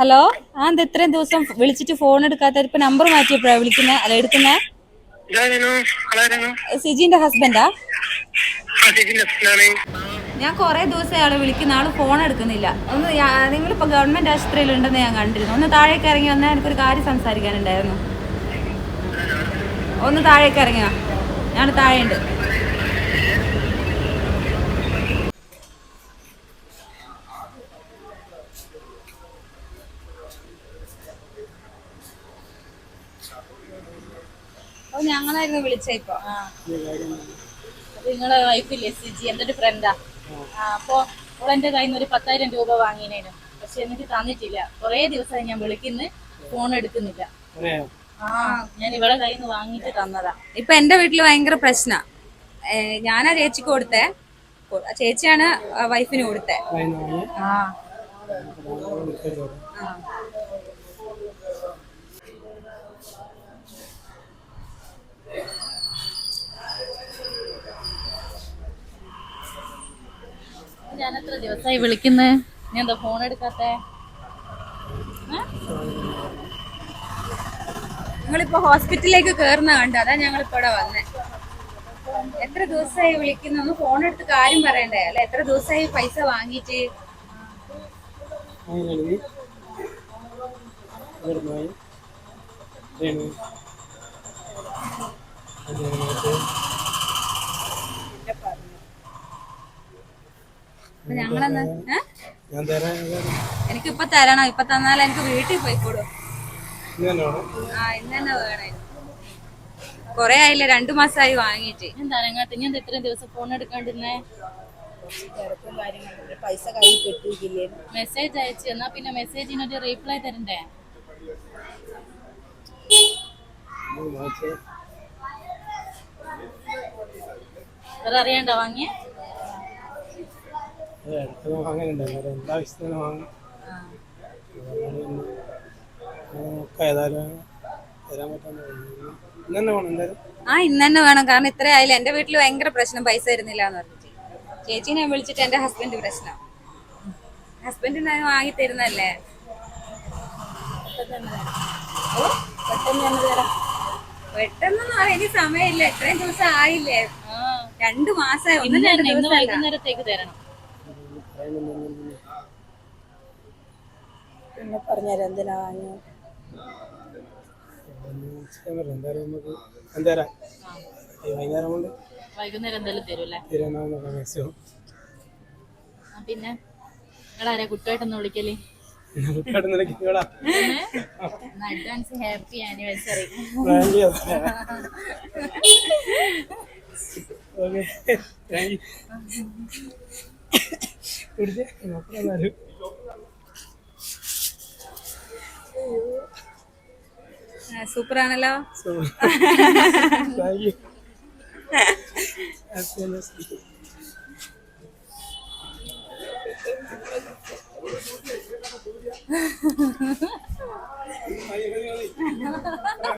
Hello. എന്താ ഇത്രയും ദിവസം വിളിച്ചിട്ട് ഫോൺ എടുക്കാത്ത? ഇപ്പൊ നമ്പർ മാറ്റിയപ്പോഴാ വിളിക്കുന്നേ? അല്ല എടുക്കുന്നേ? സിജിന്റെ ഹസ്ബൻഡാ? ഞാൻ കൊറേ ദിവസം ആള് വിളിക്കുന്ന, ആള് ഫോൺ എടുക്കുന്നില്ല. ഒന്ന് നിങ്ങളിപ്പോ ഗവൺമെന്റ് ആശുപത്രിയിൽ ഉണ്ടെന്ന് ഞാൻ കണ്ടിരുന്നു. ഒന്ന് താഴേക്ക് ഇറങ്ങി വന്നാൽ എനിക്കൊരു കാര്യം സംസാരിക്കാനുണ്ടായിരുന്നു. ഒന്ന് താഴേക്ക് ഇറങ്ങിയോ? ഞാൻ താഴെയുണ്ട്. ഞങ്ങളായിരുന്നു വിളിച്ച ഇപ്പൊ. നിങ്ങളെ വൈഫില്ലേ സിജി, എന്റെ ഒരു ഫ്രണ്ടാ. അപ്പൊ അവളെന്റെ കയ്യിൽ നിന്ന് ഒരു 10,000 രൂപ വാങ്ങിനേനു. പക്ഷെ എനിക്ക് തന്നിട്ടില്ല. കൊറേ ദിവസമായി ഞാൻ വിളിക്കുന്നു, ഫോൺ എടുക്കുന്നില്ല. ഞാൻ ഇവളെ കയ്യിൽ നിന്ന് വാങ്ങിട്ട് തന്നതാ. ഇപ്പൊ എന്റെ വീട്ടില് ഭയങ്കര പ്രശ്ന. ഞാനാ ചേച്ചിക്ക് കൊടുത്തേ. ചേച്ചിയാണ് വൈഫിന് കൊടുത്തേ. ഞാൻ എത്ര ദിവസമായി വിളിക്കുന്നേ, നീ എന്താ ഫോൺ എടുക്കാത്തെ? നിങ്ങളിപ്പോ ഹോസ്പിറ്റലിലേക്ക് കേറുന്ന കണ്ടു, അതാ ഞങ്ങളിപ്പോ ഇവിടെ വന്നേ. എത്ര ദിവസമായി വിളിക്കുന്നു? ഒന്ന് ഫോൺ എടുത്ത് കാര്യം പറയണ്ടേ? അല്ല, എത്ര ദിവസമായി പൈസ വാങ്ങിയിട്ട്? ഞങ്ങളെന്ന് എനിക്കിപ്പൊ തരണം. ഇപ്പൊ തന്നാലേ എനിക്ക് വീട്ടിൽ പോയിക്കോളൂ. ഇന്ന് തന്നെ വേണേ. കൊറേ ആയില്ലേ, 2 മാസമായി വാങ്ങിയിട്ട്. എന്താ അങ്ങനത്തെ? ഞാൻ ഇത്രയും ദിവസം ഫോൺ എടുക്കാണ്ടിരുന്നേ? പൈസ കയ്യിൽ കിട്ടിയില്ലേ? മെസ്സേജ് അയച്ചു എന്നാ പിന്നെ മെസ്സേജിനൊരു റീപ്ലൈ തരണ്ടേ? വേറെ അറിയണ്ട വാങ്ങിയ ഇന്ന് തന്നെ വേണം. കാരണം ഇത്ര ആയില്ല. എന്റെ വീട്ടിൽ ഭയങ്കര പ്രശ്നം, പൈസ തരുന്നില്ല എന്ന് പറഞ്ഞിട്ട്. ചേച്ചീനെ വിളിച്ചിട്ട് എന്റെ ഹസ്ബൻഡ് പ്രശ്നം. ഹസ്ബൻഡിന് വാങ്ങി തരുന്നല്ലേ? പെട്ടെന്നൊന്നും ഇനി സമയമില്ല. ഇത്രയും ദിവസം ആയില്ലേ? 2 മാസമായി. വൈകുന്നേരത്തേക്ക് തരണം. പിന്നെ പറഞ്ഞുതരാം എന്തിനാ വാങ്ങി. വൈകുന്നേരം എന്തായാലും തരൂല്ലേ? പിന്നെ നിങ്ങളാരാ കുട്ടിയായിട്ടൊന്ന് വിളിക്കല്? Advance happy anniversary. സൂപ്പറാണല്ലോ.